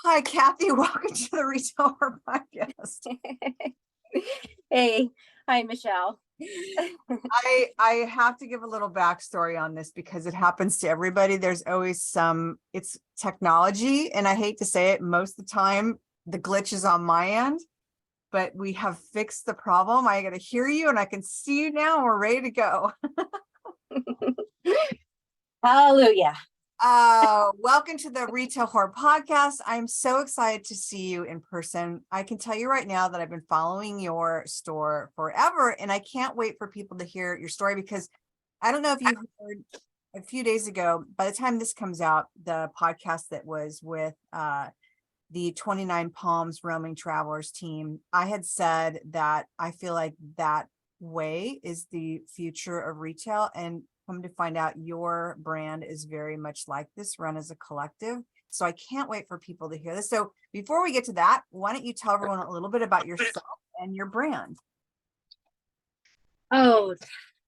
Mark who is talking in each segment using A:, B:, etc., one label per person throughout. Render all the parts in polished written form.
A: Hi, Kathy. Welcome to the Retail Horror Podcast.
B: Hey, hi, Michelle.
A: I have to give a little backstory on this because it happens to everybody. There's always it's technology, and I hate to say it, most of the time the glitch is on my end, but we have fixed the problem. I got to hear you and I can see you now. And we're ready to go.
B: Hallelujah.
A: Welcome to the Retail Horror Podcast. I'm so excited to see you in person. I can tell you right now that I've been following your store forever, and I can't wait for people to hear your story because I don't know if you heard a few days ago, by the time this comes out, the podcast that was with the 29 Palms Roaming Travelers team, I had said that I feel like that way is the future of retail, and come to find out your brand is very much like this, run as a collective. So I can't wait for people to hear this. So before we get to that, why don't you tell everyone a little bit about yourself and your brand?
B: Oh,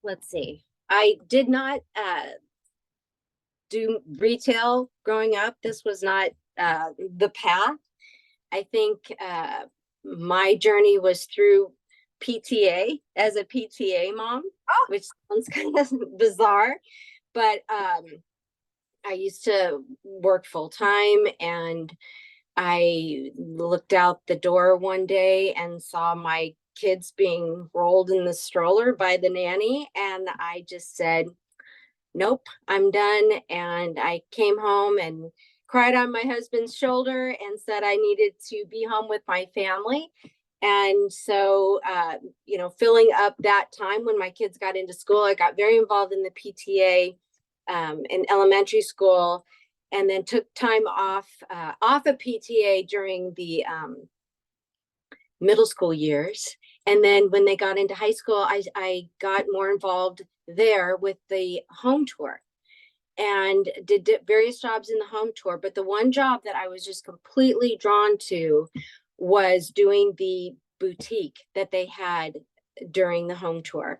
B: let's see. I did not do retail growing up. This was not the path. I think my journey was through PTA as a PTA mom, which sounds kind of bizarre, but I used to work full time, and I looked out the door one day and saw my kids being rolled in the stroller by the nanny, and I just said, nope, I'm done. And I came home and cried on my husband's shoulder and said I needed to be home with my family. And so, filling up that time when my kids got into school, I got very involved in the PTA in elementary school, and then took time off of PTA during the middle school years. And then when they got into high school, I got more involved there with the home tour and did various jobs in the home tour. But the one job that I was just completely drawn to was doing the boutique that they had during the home tour.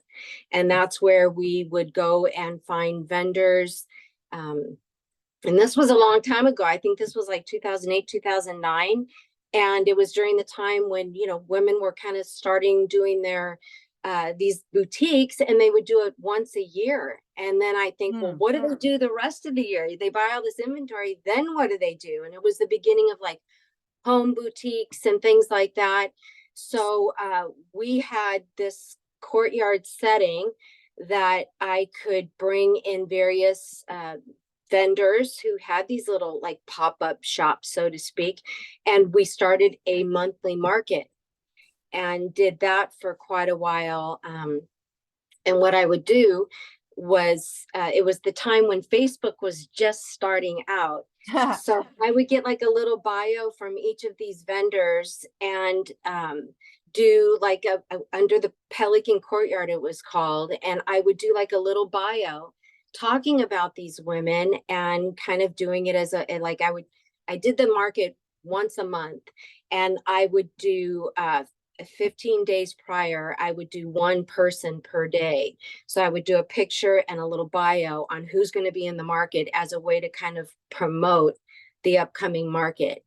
B: And that's where we would go and find vendors. And this was a long time ago. I think this was like 2008, 2009. And it was during the time when, women were kind of starting doing their these boutiques, and they would do it once a year. And then I think, well, what do they do the rest of the year? They buy all this inventory, then what do they do? And it was the beginning of like home boutiques and things like that. So we had this courtyard setting that I could bring in various vendors who had these little like pop-up shops, so to speak. And we started a monthly market and did that for quite a while. And what I would do was, it was the time when Facebook was just starting out. So I would get like a little bio from each of these vendors and do like a under the Pelican Courtyard, it was called. And I would do like a little bio talking about these women and kind of doing it as I did the market once a month, and I would do 15 days prior, I would do one person per day. So I would do a picture and a little bio on who's going to be in the market as a way to kind of promote the upcoming market.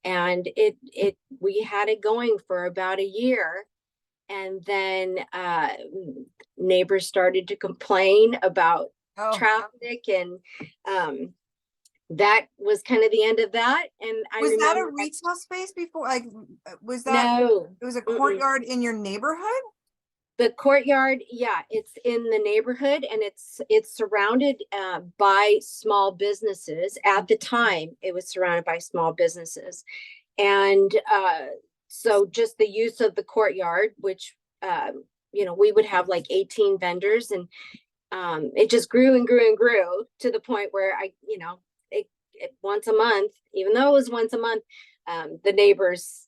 B: And we had it going for about a year. And then neighbors started to complain about traffic, and that was kind of the end of that. And I
A: was that a retail space before? Like, was that?
B: No,
A: it was a courtyard in your neighborhood?
B: The courtyard, yeah, it's in the neighborhood, and it's surrounded by small businesses. At the time, it was surrounded by small businesses. And so just the use of the courtyard, which we would have like 18 vendors, and it just grew and grew and grew to the point where it once a month, even though it was once a month, the neighbors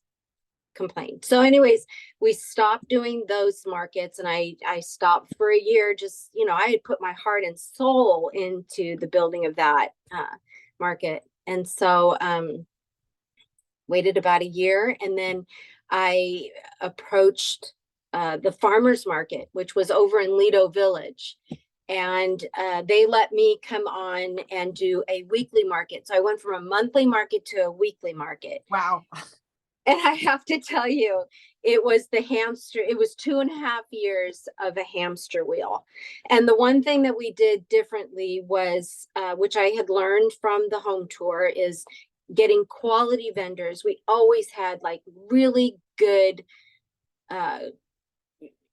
B: complained. So anyways, we stopped doing those markets, and I stopped for a year. Just, I had put my heart and soul into the building of that market. And so waited about a year, and then I approached the farmers market, which was over in Lido Village. and they let me come on and do a weekly market. So I went from a monthly market to a weekly market.
A: Wow.
B: And I have to tell you, it was 2.5 years of a hamster wheel. And the one thing that we did differently was, which I had learned from the home tour, is getting quality vendors. We always had like really good,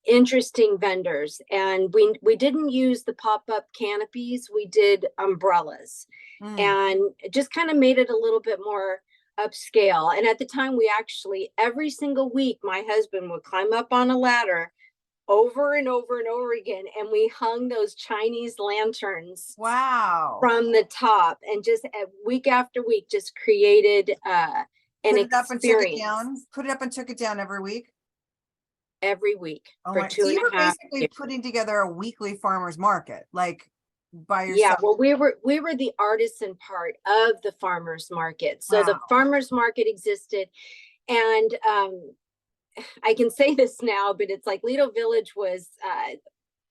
B: interesting vendors, and we didn't use the pop-up canopies. We did umbrellas, and it just kind of made it a little bit more upscale. And at the time, we actually, every single week, my husband would climb up on a ladder over and over and over again, and we hung those Chinese lanterns,
A: wow,
B: from the top, and just week after week just created an
A: put it up and took it
B: experience
A: down. Put it up and took it down every week.
B: every week
A: Oh
B: for
A: my,
B: two
A: so
B: and
A: you
B: a
A: were
B: half
A: basically
B: years.
A: putting together a weekly farmers market, like by
B: Yeah,
A: yourself.
B: well, we were the artisan part of the farmers market. So the
A: Wow.
B: farmers market existed, and I can say this now, but it's like Lido Village was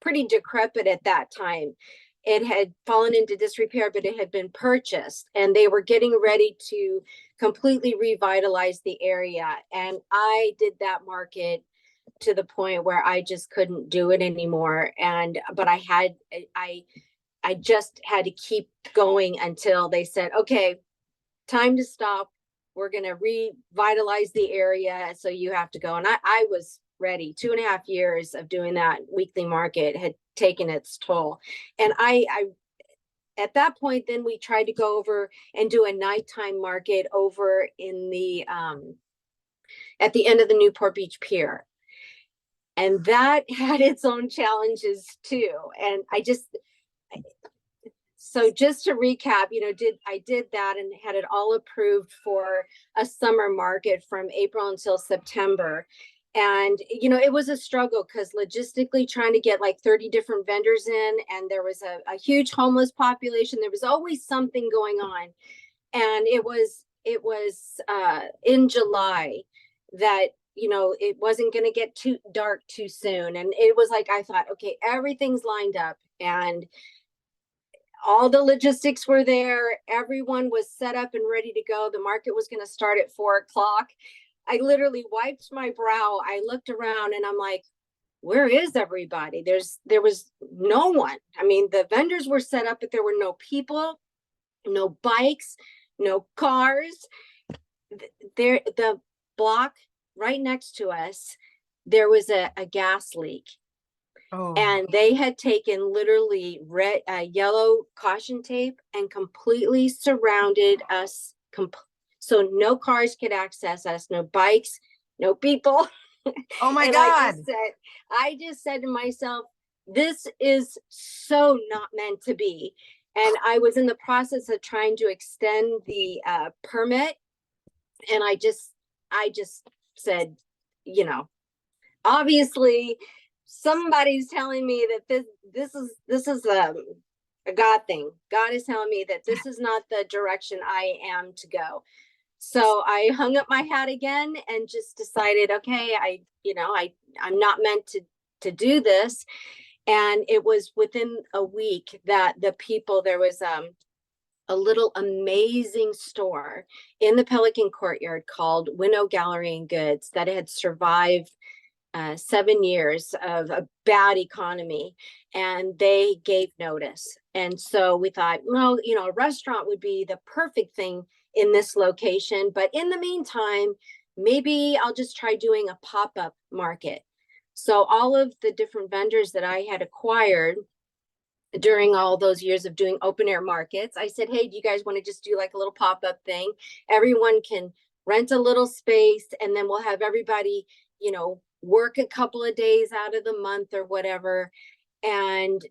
B: pretty decrepit at that time. It had fallen into disrepair, but it had been purchased, and they were getting ready to completely revitalize the area. And I did that market to the point where I just couldn't do it anymore. But I just had to keep going until they said, okay, time to stop. We're going to revitalize the area. So you have to go. And I was ready. 2.5 years of doing that weekly market had taken its toll. And I at that point, then we tried to go over and do a nighttime market over in the, at the end of the Newport Beach Pier. And that had its own challenges too. And so just to recap, I did that and had it all approved for a summer market from April until September. And, it was a struggle because logistically trying to get like 30 different vendors in, and there was a huge homeless population. There was always something going on. And it was in July that, it wasn't going to get too dark too soon. And it was like, I thought, okay, everything's lined up, and all the logistics were there. Everyone was set up and ready to go. The market was going to start at 4 o'clock. I literally wiped my brow. I looked around and I'm like, where is everybody? There was no one. I mean, the vendors were set up, but there were no people, no bikes, no cars. The block right next to us, there was a gas leak.
A: Oh.
B: And they had taken literally red, yellow caution tape and completely surrounded us. So no cars could access us, no bikes, no people.
A: Oh my
B: And
A: God.
B: I just said to myself, this is so not meant to be. And I was in the process of trying to extend the permit. And I just said, obviously somebody's telling me that this is a God thing. God is telling me that this is not the direction I am to go. So I hung up my hat again and just decided, okay, I'm not meant to do this. And it was within a week that there was a little amazing store in the Pelican Courtyard called Lido Gallery and Goods that had survived 7 years of a bad economy, and they gave notice. And so we thought, well, a restaurant would be the perfect thing in this location. But in the meantime, maybe I'll just try doing a pop-up market. So all of the different vendors that I had acquired during all those years of doing open air markets, I said, hey, do you guys want to just do like a little pop-up thing? Everyone can rent a little space, and then we'll have everybody, work a couple of days out of the month or whatever. And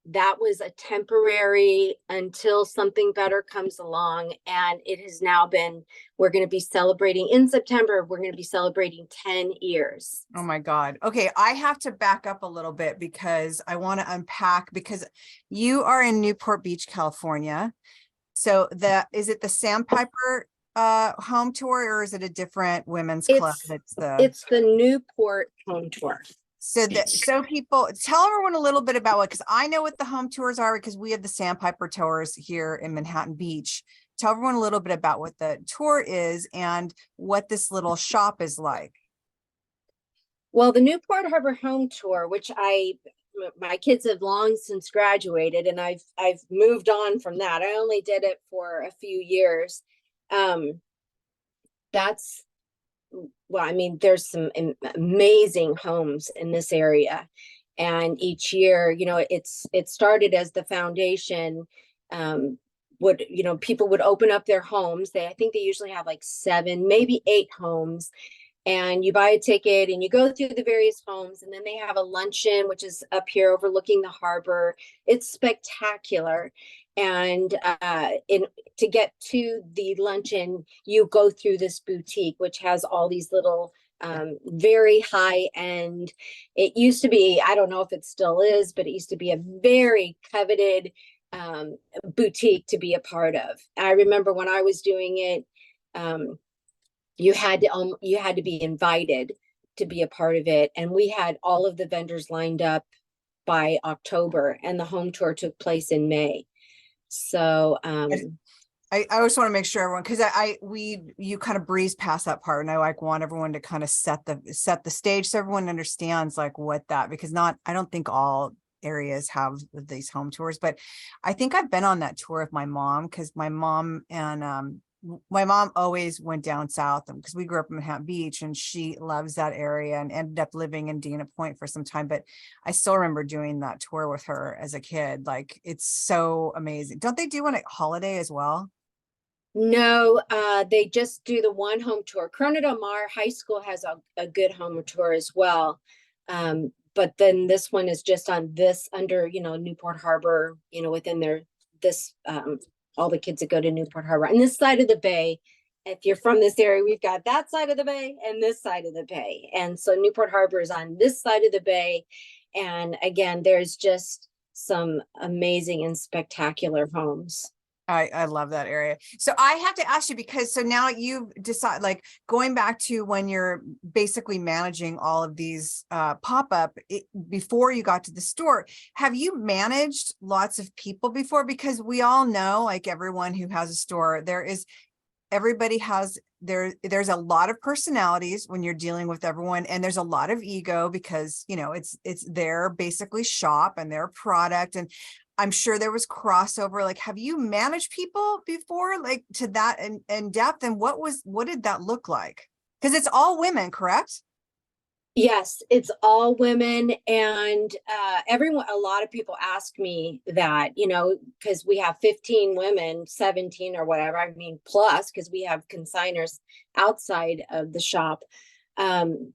B: that was a temporary until something better comes along. And it has now been, we're going to be celebrating in September, we're going to be celebrating 10 years.
A: Oh my God. Okay. I have to back up a little bit because I want to unpack, because you are in Newport Beach, California. So is it the Sandpiper home tour, or is it a different women's club?
B: It's the Newport home tour.
A: So people, tell everyone a little bit about what, because I know what the home tours are because we have the Sandpiper tours here in Manhattan Beach. Tell everyone a little bit about what the tour is and what this little shop is like.
B: Well, the Newport Harbor Home Tour, which my kids have long since graduated, and I've moved on from that. I only did it for a few years. That's well, I mean, there's some amazing homes in this area, and each year, it started as the foundation. People would open up their homes. I think they usually have like 7, maybe 8 homes, and you buy a ticket and you go through the various homes, and then they have a luncheon, which is up here overlooking the harbor. It's spectacular. And to get to the luncheon, you go through this boutique, which has all these little very high end. It used to be, I don't know if it still is, but it used to be a very coveted boutique to be a part of. I remember when I was doing it, you had to be invited to be a part of it, and we had all of the vendors lined up by October, and the home tour took place in May. So
A: I always want to make sure everyone, because you kind of breeze past that part, and I like want everyone to kind of set the stage so everyone understands like what that, because I don't think all areas have these home tours, but I think I've been on that tour with my mom, because my mom always went down south, because we grew up in Manhattan Beach, and she loves that area and ended up living in Dana Point for some time. But I still remember doing that tour with her as a kid. Like, it's so amazing. Don't they do one at Holiday as well?
B: no, they just do the one home tour. Corona Del Mar High School has a good home tour as well. But then this one is just on this under, Newport Harbor, within all the kids that go to Newport Harbor. On this side of the bay, if you're from this area, we've got that side of the bay and this side of the bay. And so Newport Harbor is on this side of the bay. And again, there's just some amazing and spectacular homes.
A: I love that area. So I have to ask you, because so now you've decided, like, going back to when you're basically managing all of these pop-up before you got to the store, have you managed lots of people before? Because we all know, like, everyone who has a store, there's a lot of personalities when you're dealing with everyone, and there's a lot of ego, because it's their basically shop and their product, and I'm sure there was crossover. Like, have you managed people before, like, to that in depth? And what did that look like? Because it's all women, correct?
B: Yes, it's all women. And a lot of people ask me that, because we have 15 women, 17 or whatever, I mean, plus, because we have consigners outside of the shop. And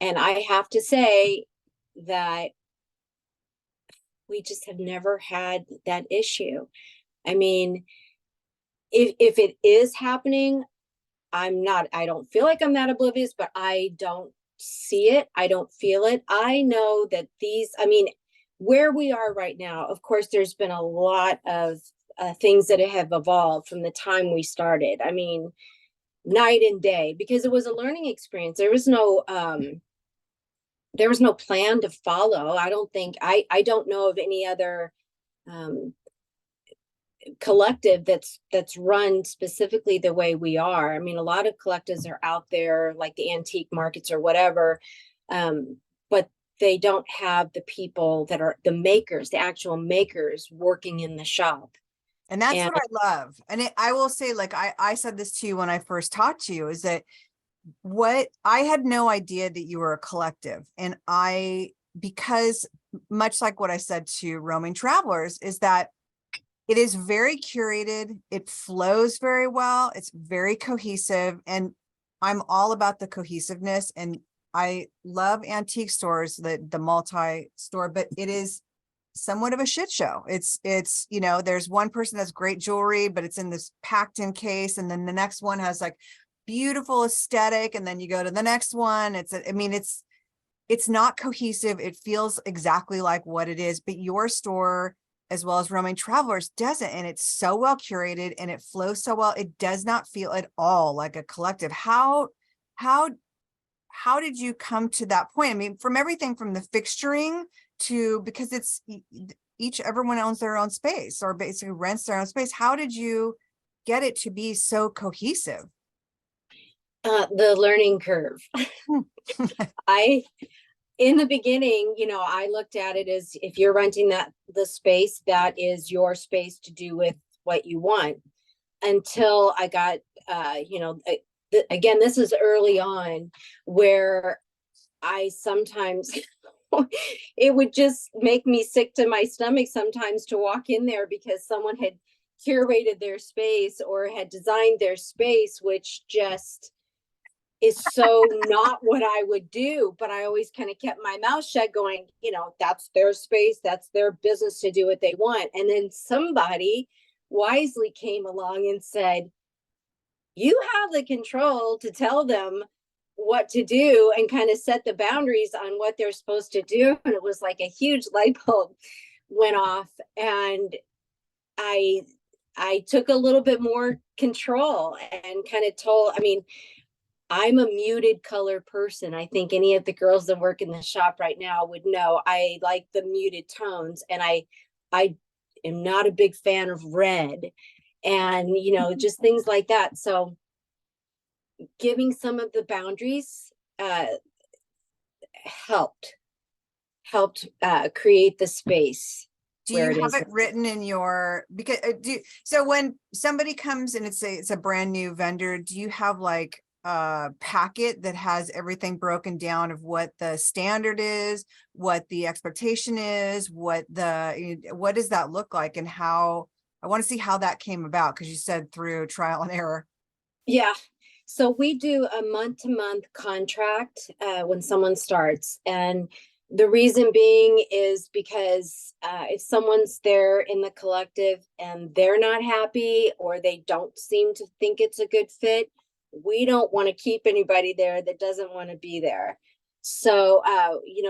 B: I have to say that we just have never had that issue. I mean, if it is happening, I don't feel like I'm that oblivious, but I don't see it. I don't feel it. I know that where we are right now, of course, there's been a lot of things that have evolved from the time we started. I mean, night and day, because it was a learning experience. There was no plan to follow. I don't know of any other collective that's run specifically the way we are. I mean, a lot of collectives are out there, like the antique markets or whatever, but they don't have the people that are the makers, the actual makers working in the shop.
A: And that's what I love. And I will say, like, I said this to you when I first talked to you, is that what I had no idea that you were a collective. And because much like what I said to roaming travelers, is that it is very curated. It flows very well. It's very cohesive. And I'm all about the cohesiveness. And I love antique stores, the multi-store, but it is somewhat of a shit show. It's there's one person that's great jewelry, but it's in this packed in case. And then the next one has like beautiful aesthetic, and then you go to the next one. It's not cohesive. It feels exactly like what it is, but your store, as well as roaming travelers, doesn't, and it's so well curated and it flows so well. It does not feel at all like a collective. How how did you come to that point? I mean, from everything from the fixturing to, because it's everyone owns their own space or basically rents their own space. How did you get it to be so cohesive?
B: The learning curve. In the beginning, I looked at it as, if you're renting the space, that is your space to do with what you want. Until I got, again, this is early on, where I sometimes, it would just make me sick to my stomach sometimes to walk in there, because someone had curated their space or had designed their space, which just is so not what I would do. But I always kind of kept my mouth shut, going, that's their space, that's their business to do what they want. And then somebody wisely came along and said, you have the control to tell them what to do and kind of set the boundaries on what they're supposed to do. And it was like a huge light bulb went off, and I took a little bit more control and kind of told, I'm a muted color person. I think any of the girls that work in the shop right now would know I like the muted tones, and I am not a big fan of red, and just things like that. So giving some of the boundaries helped create the space.
A: Do you have it written in your, because so when somebody comes and it's a brand new vendor, do you have like a packet that has everything broken down of what the standard is, what the expectation is, what does that look like, and how, I want to see how that came about, because you said through trial and error.
B: Yeah. So we do a month-to-month contract when someone starts. And the reason being is because if someone's there in the collective and they're not happy, or they don't seem to think it's a good fit, we don't want to keep anybody there that doesn't want to be there. So,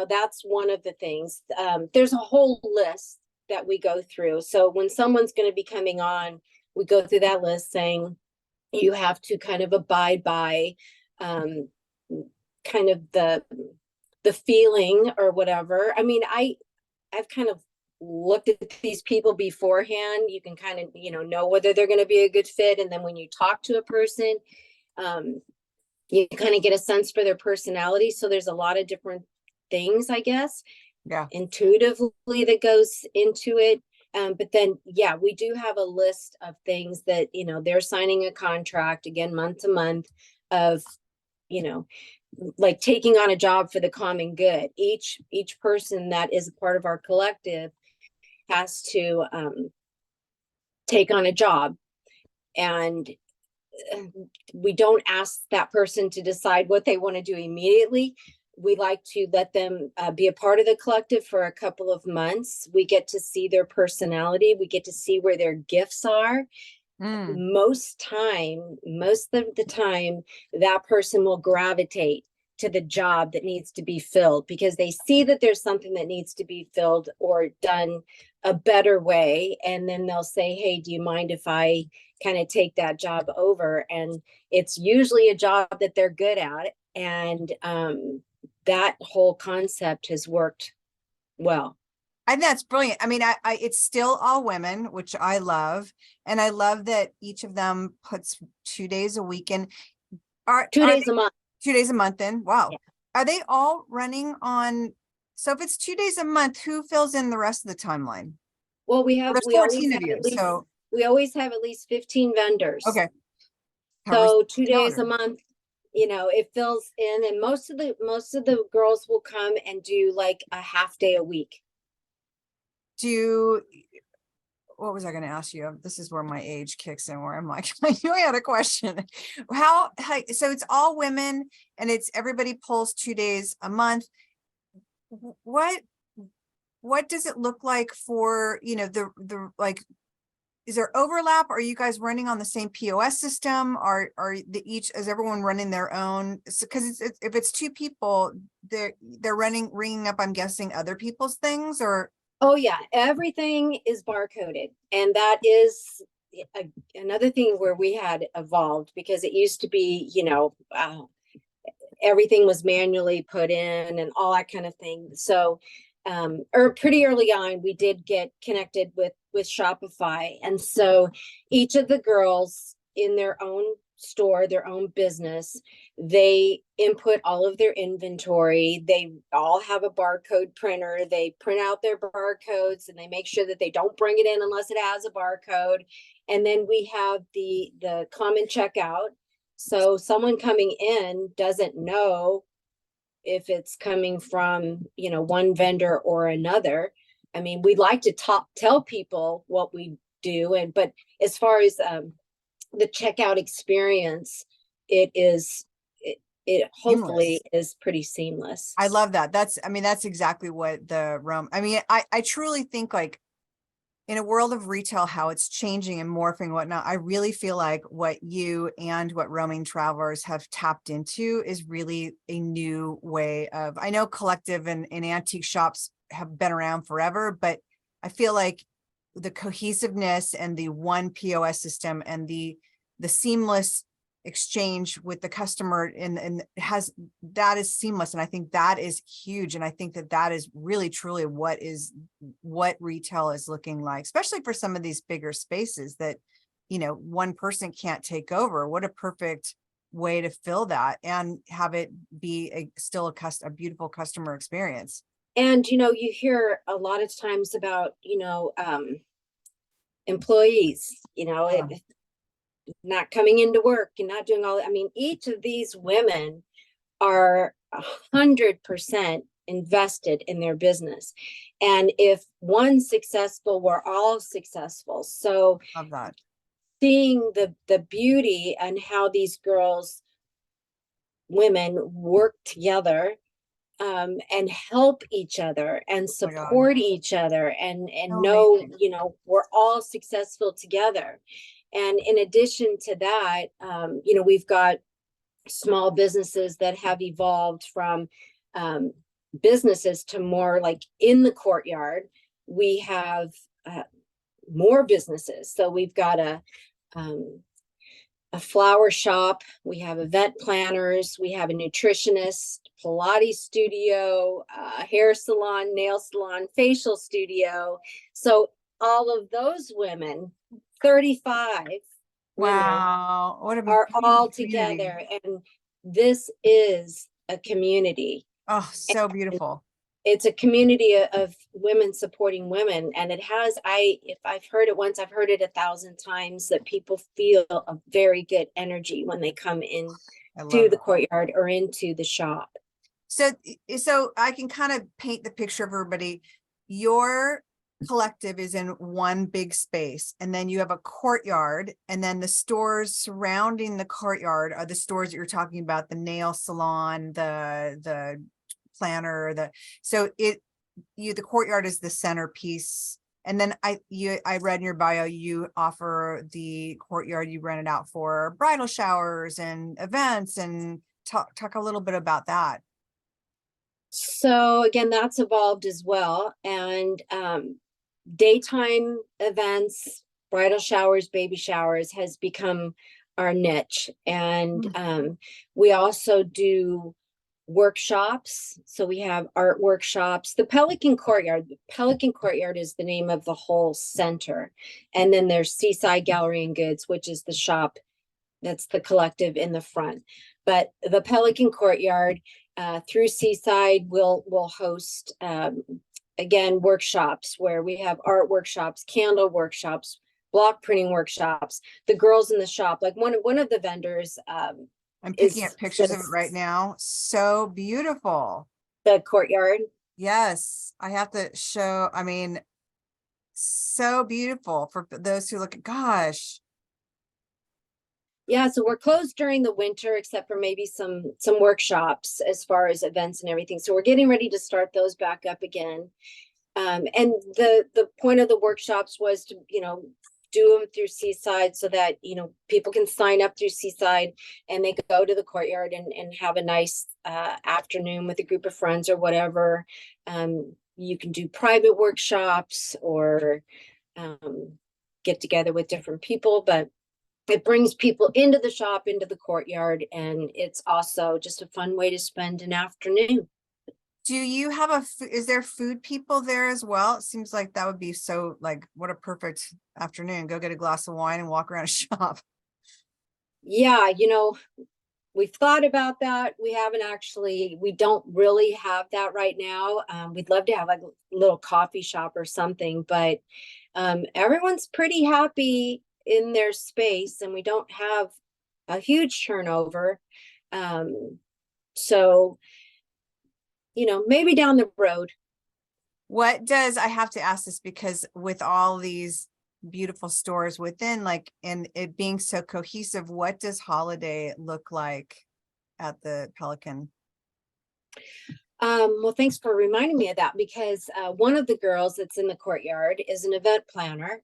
B: that's one of the things. There's a whole list that we go through. So when someone's going to be coming on, we go through that list saying, you have to kind of abide by kind of the feeling or whatever. I've kind of looked at these people beforehand. You can kind of, know whether they're going to be a good fit. And then when you talk to a person, you kind of get a sense for their personality. So there's a lot of different things, I guess, intuitively that goes into it. But then, we do have a list of things that, they're signing a contract, again, month to month, of, like taking on a job for the common good. Each person that is a part of our collective has to take on a job. And we don't ask that person to decide what they want to do immediately. We like to let them be a part of the collective for a couple of months. We get to see their personality. We get to see where their gifts are. Most of the time, that person will gravitate to the job that needs to be filled, because they see that there's something that needs to be filled or done a better way. And then they'll say, hey, do you mind if I kind of take that job over? And it's usually a job that they're good at. And that whole concept has worked well.
A: And that's brilliant. I it's still all women, which I love. And I love that each of them puts 2 days a week in.
B: 2 days a month.
A: 2 days a month in. Wow.
B: Yeah.
A: Are they all running on? So if it's 2 days a month, who fills in the rest of the timeline?
B: Well, we
A: There's
B: always
A: 14 of
B: have
A: you,
B: at least,
A: so
B: we always have at least 15 vendors.
A: okay.
B: So 2 days a month, it fills in, and most of the girls will come and do like a half day a week.
A: What was I going to ask you? This is where my age kicks in, where I'm like, I knew I had a question. So it's all women, and it's everybody pulls 2 days a month. What does it look like for, is there overlap? Are you guys running on the same POS system? Is everyone running their own? Because if it's two people, they're ringing up, I'm guessing, other people's things, or?
B: Oh yeah, everything is barcoded, and that is another thing where we had evolved, because it used to be, everything was manually put in and all that kind of thing. So, or pretty early on, we did get connected with Shopify. And so each of the girls in their own store, their own business, they input all of their inventory. They all have a barcode printer. They print out their barcodes and they make sure that they don't bring it in unless it has a barcode. And then we have the common checkout. So someone coming in doesn't know if it's coming from, one vendor or another. I mean, we'd like to tell people what we do. But as far as the checkout experience, it hopefully is pretty seamless.
A: I love that. That's exactly what the Rome, I truly think, like, in a world of retail, how it's changing and morphing and whatnot, I really feel like what you and what Roaming Travelers have tapped into is really a new way of, I know collective and antique shops have been around forever, but I feel like the cohesiveness and the one POS system and the seamless exchange with the customer and that is seamless. And I think that is huge. And I think that is really truly what retail is looking like, especially for some of these bigger spaces that, one person can't take over. What a perfect way to fill that and have it be still a beautiful customer experience.
B: And, you hear a lot of times about, employees, not coming into work and not doing all. I mean, each of these women are 100% invested in their business. And if one's successful, we're all successful. So
A: love that.
B: Seeing the beauty and how these women work together and help each other and support each other and know, we're all successful together. And in addition to that, we've got small businesses that have evolved from businesses to more like in the courtyard. We have more businesses. So we've got a flower shop, we have event planners, we have a nutritionist, Pilates studio, hair salon, nail salon, facial studio. So all of those women, 35
A: wow,
B: women are all together, and this is a community.
A: Oh, so beautiful.
B: It's a community of women supporting women, and it has, if I've heard it once, I've heard it 1,000 times, that people feel a very good energy when they come in to the courtyard or into the shop.
A: So I can kind of paint the picture of everybody. Your collective is in one big space, and then you have a courtyard, and then the stores surrounding the courtyard are the stores that you're talking about, the nail salon, the planner, the courtyard is the centerpiece. And then I read in your bio, you offer the courtyard, you rent it out for bridal showers and events, and talk a little bit about that.
B: So again, that's evolved as well. And daytime events, bridal showers, baby showers has become our niche. And we also do workshops. So we have art workshops. The Pelican Courtyard is the name of the whole center. And then there's Seaside Gallery and Goods, which is the shop that's the collective in the front. But the Pelican Courtyard through Seaside will host again workshops where we have art workshops, candle workshops, block printing workshops. The girls in the shop, like one of the vendors,
A: I'm picking up pictures of it right now. So beautiful.
B: The courtyard.
A: Yes, I have to show. I mean, so beautiful for those who look at. Gosh.
B: Yeah, so we're closed during the winter, except for maybe some workshops as far as events and everything. So we're getting ready to start those back up again. And the point of the workshops was to, do them through Seaside so that, people can sign up through Seaside and they go to the courtyard and have a nice afternoon with a group of friends or whatever. You can do private workshops or get together with different people, but it brings people into the shop, into the courtyard, and it's also just a fun way to spend an afternoon.
A: Do you have is there food people there as well? It seems like that would be so, like, what a perfect afternoon. Go get a glass of wine and walk around a shop.
B: Yeah, we've thought about that. We don't really have that right now. We'd love to have like a little coffee shop or something, but everyone's pretty happy in their space, and we don't have a huge turnover. So, maybe down the road.
A: I have to ask this because with all these beautiful stores within, like, and it being so cohesive, what does holiday look like at the Pelican?
B: Well, thanks for reminding me of that, because one of the girls that's in the courtyard is an event planner.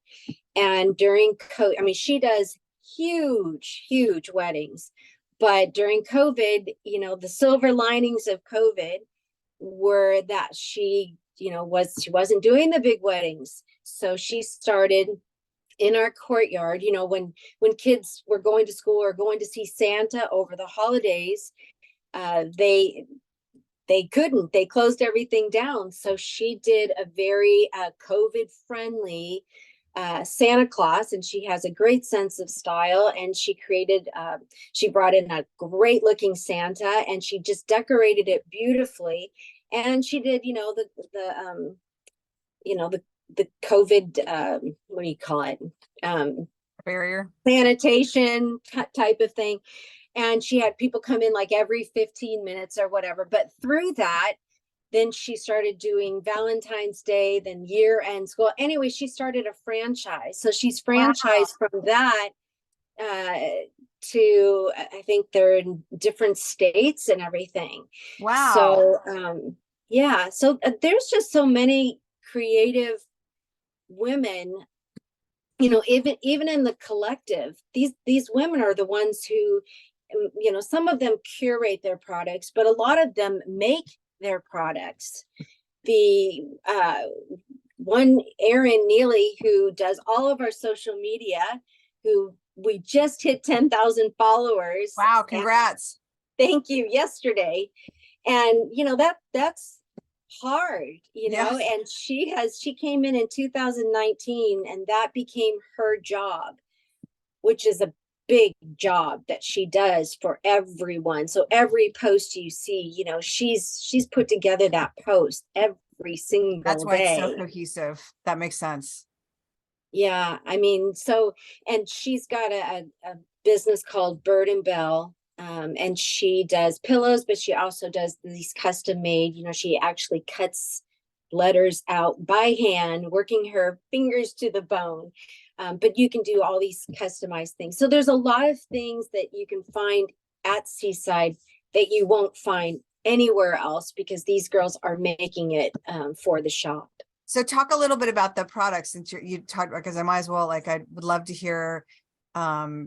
B: And during she does huge weddings. But during COVID, the silver linings of COVID were that she wasn't doing the big weddings. So she started in our courtyard, when kids were going to school or going to see Santa over the holidays, they couldn't, they closed everything down. So she did a very COVID friendly Santa Claus, and she has a great sense of style, and she brought in a great looking Santa, and she just decorated it beautifully. And she did, the COVID, what do you call it?
A: Barrier
B: Sanitation type of thing. And she had people come in like every 15 minutes or whatever. But through that, then she started doing Valentine's Day, then year-end school. Anyway, she started a franchise. So she's franchised from that to, I think they're in different states and everything.
A: Wow.
B: So, yeah. So there's just so many creative women, even in the collective. These women are the ones who, some of them curate their products, but a lot of them make their products. The one, Erin Neely, who does all of our social media, who we just hit 10,000 followers.
A: Wow, congrats.
B: Thank you, yesterday. And that's hard,
A: Yes.
B: and she came in 2019, and that became her job, which is a big job that she does for everyone. So every post you see, she's put together that post every single
A: That's why
B: day.
A: It's so cohesive. That makes sense.
B: Yeah, and she's got a business called Bird and Bell, and she does pillows, but she also does these custom made. She actually cuts letters out by hand, working her fingers to the bone. But you can do all these customized things. So there's a lot of things that you can find at Seaside that you won't find anywhere else, because these girls are making it for the shop.
A: So talk a little bit about the products, since you talked about, because I might as well, like, I would love to hear well,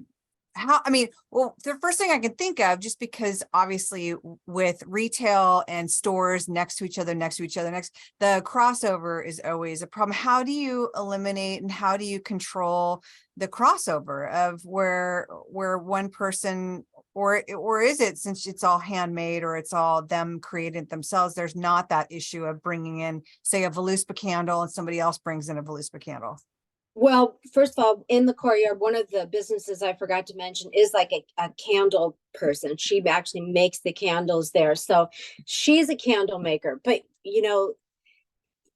A: the first thing I can think of, just because obviously with retail and stores next to each other, the crossover is always a problem. How do you eliminate and how do you control the crossover of where one person, or is it, since it's all handmade or it's all them created themselves, there's not that issue of bringing in, say, a Voluspa candle and somebody else brings in a Voluspa candle?
B: Well, first of all, in the courtyard, one of the businesses I forgot to mention is like a candle person. She actually makes the candles there. So she's a candle maker. But,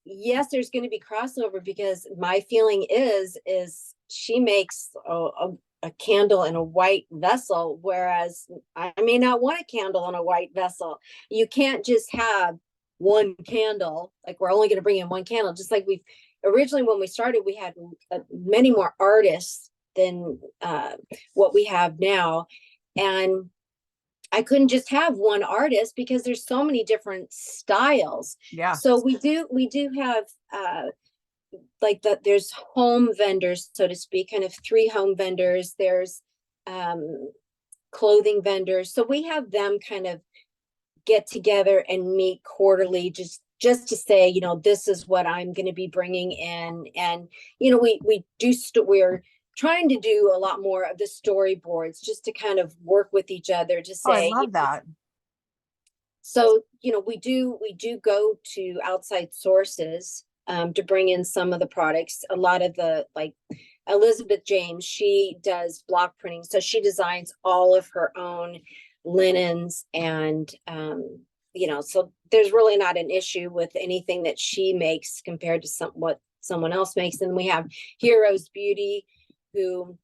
B: yes, there's going to be crossover, because my feeling is she makes a candle in a white vessel, whereas I may not want a candle in a white vessel. You can't just have one candle, like we're only going to bring in one candle, just like originally, when we started, we had many more artists than what we have now. And I couldn't just have one artist, because there's so many different styles.
A: Yeah.
B: So we do have there's home vendors, so to speak, kind of 3 home vendors. There's clothing vendors. So we have them kind of get together and meet quarterly, just to say, this is what I'm going to be bringing in. And, we're trying to do a lot more of the storyboards just to kind of work with each other to
A: Oh, I
B: say,
A: love that.
B: so, we do go to outside sources to bring in some of the products. A lot of the, like Elizabeth James, she does block printing. So she designs all of her own linens and, so there's really not an issue with anything that she makes compared to what someone else makes. And we have Heroes Beauty, who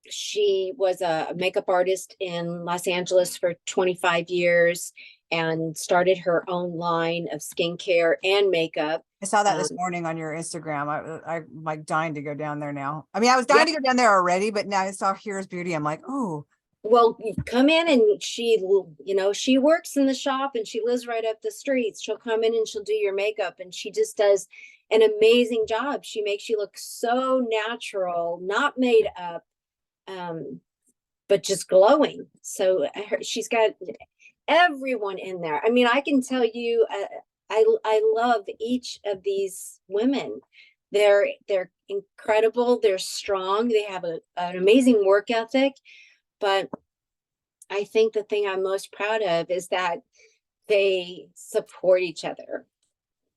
B: she was a makeup artist in Los Angeles for 25 years and started her own line of skincare and makeup.
A: I saw that this morning on your Instagram. I'm like dying to go down there now. I mean, I was dying to go down there already, but now I saw Heroes Beauty. I'm like, oh,
B: well, you come in and she works in the shop and she lives right up the street. She'll come in and she'll do your makeup and she just does an amazing job. She makes you look so natural, not made up, but just glowing. So she's got everyone in there. I mean, I can tell you, I love each of these women. They're incredible. They're strong. They have an amazing work ethic. But I think the thing I'm most proud of is that they support each other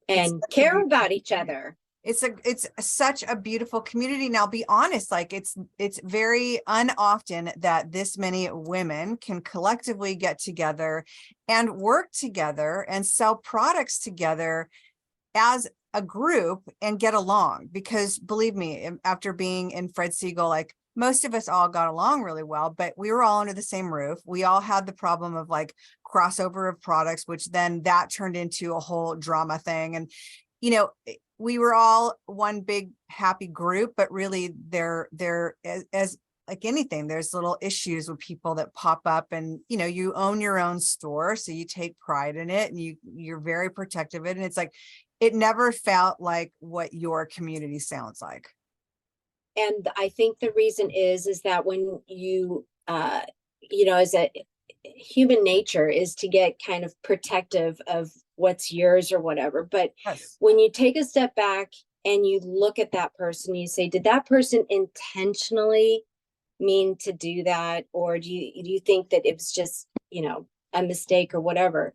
B: and care about each other.
A: It's such a beautiful community. Now, be honest, like it's very unoften that this many women can collectively get together and work together and sell products together as a group and get along. Because believe me, after being in Fred Siegel, like most of us all got along really well, but we were all under the same roof. We all had the problem of like crossover of products, which then that turned into a whole drama thing. And, we were all one big happy group, but really there as like anything, there's little issues with people that pop up and, you own your own store. So you take pride in it and you're very protective of it. And it's like, it never felt like what your community sounds like.
B: And I think the reason is that when you, as a human nature is to get kind of protective of what's yours or whatever. But
A: yes,
B: when you take a step back and you look at that person, you say, did that person intentionally mean to do that? Or do you think that it was just, a mistake or whatever?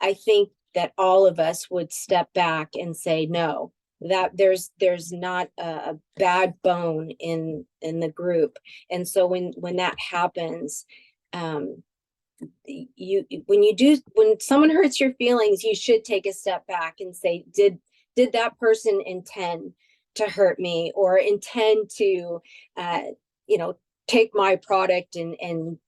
B: I think that all of us would step back and say, no, that there's not a bad bone in the group. And so when that happens, when someone hurts your feelings, you should take a step back and say, did that person intend to hurt me or intend to take my product and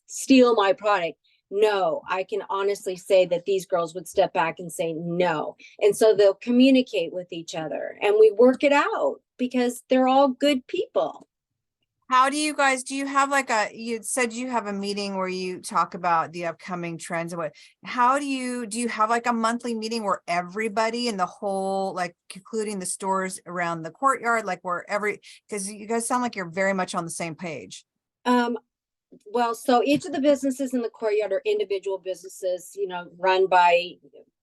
B: steal my product? No, I can honestly say that these girls would step back and say no. And so they'll communicate with each other and we work it out because they're all good people.
A: How do you guys, do you have like you said you have a meeting where you talk about the upcoming trends and how do you have like a monthly meeting where everybody in the whole, like including the stores around the courtyard, like because you guys sound like you're very much on the same page.
B: Well, so each of the businesses in the courtyard are individual businesses, run by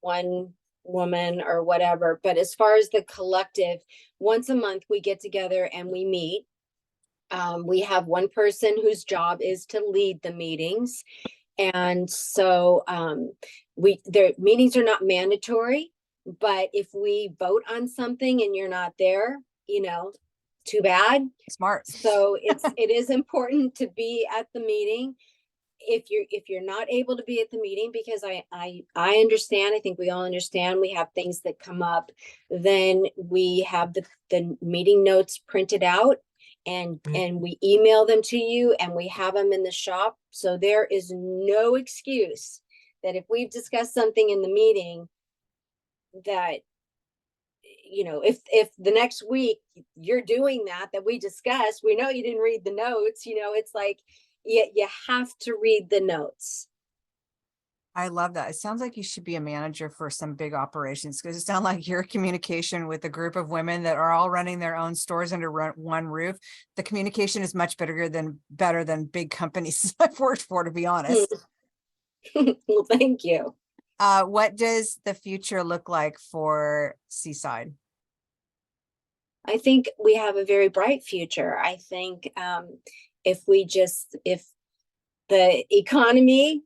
B: one woman or whatever. But as far as the collective, once a month we get together and we meet. We have one person whose job is to lead the meetings. And so their meetings are not mandatory, but if we vote on something and you're not there, too bad.
A: Smart.
B: So it is important to be at the meeting. If you're not able to be at the meeting, because I understand, I think we all understand, we have things that come up, then we have the meeting notes printed out and we email them to you and we have them in the shop. So there is no excuse that if we've discussed something in the meeting that, if the next week you're doing that we discussed, we know you didn't read the notes, it's like, you have to read the notes.
A: I love that. It sounds like you should be a manager for some big operations because it sounds like your communication with a group of women that are all running their own stores under one roof. The communication is much better than big companies I've worked for, to be honest.
B: Well, thank you.
A: What does the future look like for Seaside?
B: I think we have a very bright future. I think if the economy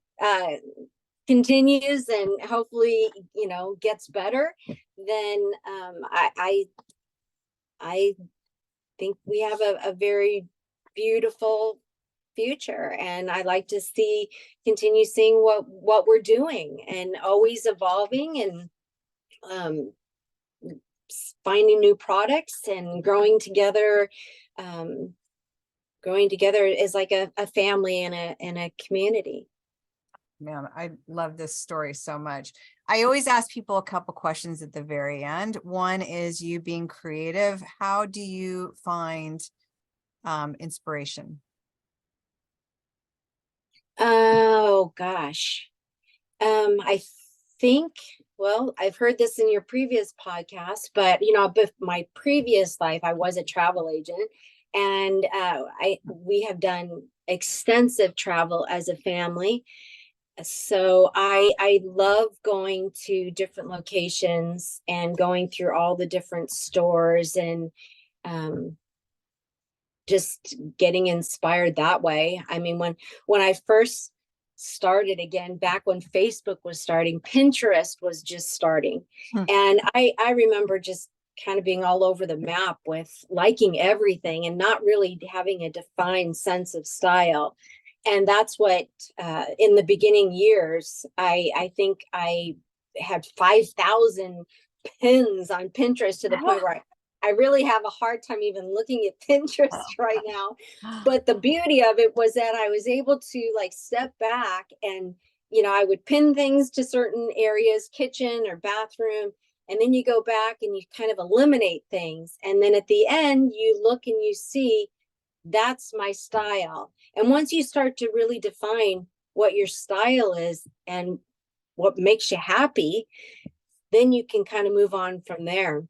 B: continues and hopefully, gets better, then I think we have a very beautiful future, and I like to continue seeing what we're doing and always evolving and um, finding new products and growing together. Growing together is like a family and a community.
A: Man, I love this story so much. I always ask people a couple questions at the very end. One is, you being creative, how do you find inspiration?
B: Oh gosh. I think, well, I've heard this in your previous podcast, but my previous life, I was a travel agent, and we have done extensive travel as a family. So I love going to different locations and going through all the different stores and just getting inspired that way. I mean, when I first started, again, back when Facebook was starting, Pinterest was just starting. And I remember just kind of being all over the map with liking everything and not really having a defined sense of style. And that's what, in the beginning years, I think I had 5,000 pins on Pinterest, to the point where I really have a hard time even looking at Pinterest right now. But the beauty of it was that I was able to like step back and, I would pin things to certain areas, kitchen or bathroom. And then you go back and you kind of eliminate things. And then at the end, you look and you see, that's my style. And once you start to really define what your style is and what makes you happy, then you can kind of move on from there.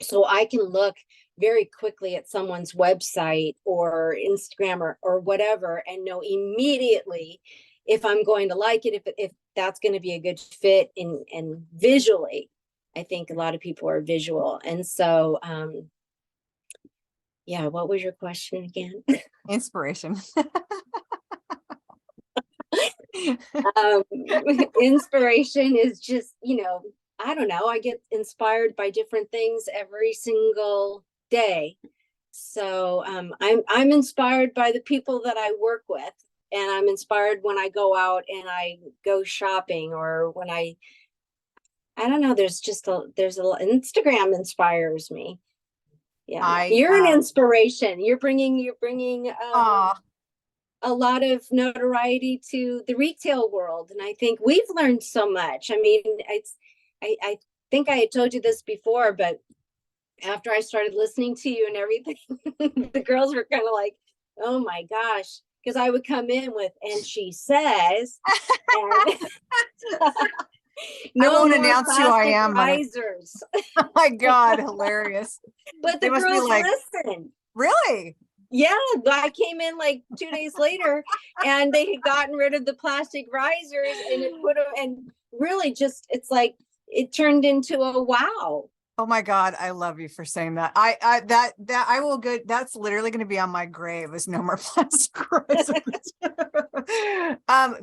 B: So I can look very quickly at someone's website or Instagram or whatever and know immediately if I'm going to like it, if that's going to be a good fit and visually. I think a lot of people are visual. And so, yeah, what was your question again?
A: Inspiration.
B: Inspiration is just, I don't know. I get inspired by different things every single day. So I'm inspired by the people that I work with, and I'm inspired when I go out and I go shopping, or when I don't know. There's a Instagram inspires me. Yeah, you're an inspiration. You're bringing a lot of notoriety to the retail world, and I think we've learned so much. I mean, I think I had told you this before, but after I started listening to you and everything, the girls were kind of like, oh my gosh, because I would come in with, and she says, and
A: no, I won't announce who I am.
B: Risers.
A: Oh my God, hilarious.
B: But the girls like, listen.
A: Really?
B: Yeah, I came in like 2 days later and they had gotten rid of the plastic risers, and it put them, and really just, it's like, it turned into a wow.
A: Oh my God, I love you for saying that. I will go. That's literally going to be on my grave, is no more plastic risers.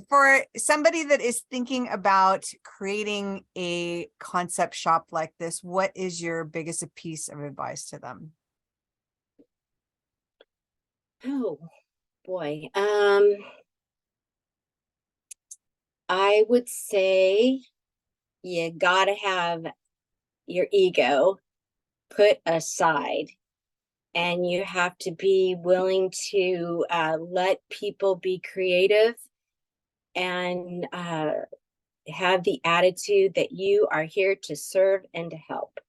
A: For somebody that is thinking about creating a concept shop like this, what is your biggest piece of advice to them?
B: Oh boy. I would say you gotta have your ego put aside, and you have to be willing to let people be creative, and have the attitude that you are here to serve and to help.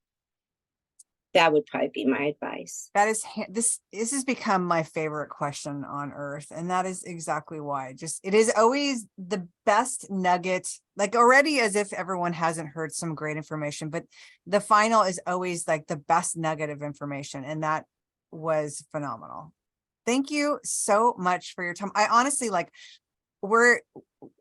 B: That would probably be my advice.
A: That is, this has become my favorite question on earth. And that is exactly why. It is always the best nugget, like already, as if everyone hasn't heard some great information, but the final is always like the best nugget of information. And that was phenomenal. Thank you so much for your time. I honestly, like,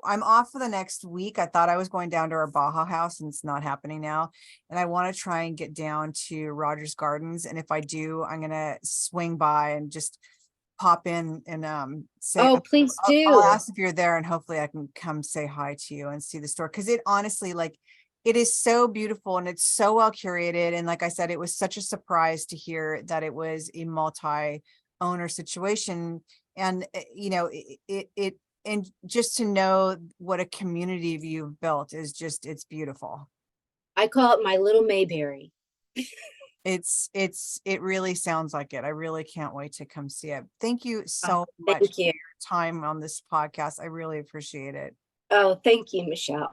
A: I'm off for the next week. I thought I was going down to our Baja house, and it's not happening now. And I want to try and get down to Rogers Gardens. And if I do, I'm gonna swing by and just pop in and say,
B: Oh, please
A: I'll
B: do.
A: ask if you're there, and hopefully I can come say hi to you and see the store. Cause it honestly, like, it is so beautiful and it's so well curated. And like I said, it was such a surprise to hear that it was a multi-owner situation. And and just to know what a community you've built is just, it's beautiful.
B: I call it my little Mayberry.
A: It really sounds like it. I really can't wait to come see it. Thank you so much
B: Thank
A: for
B: you.
A: your time on this podcast. I really appreciate it.
B: Oh, thank you, Michelle.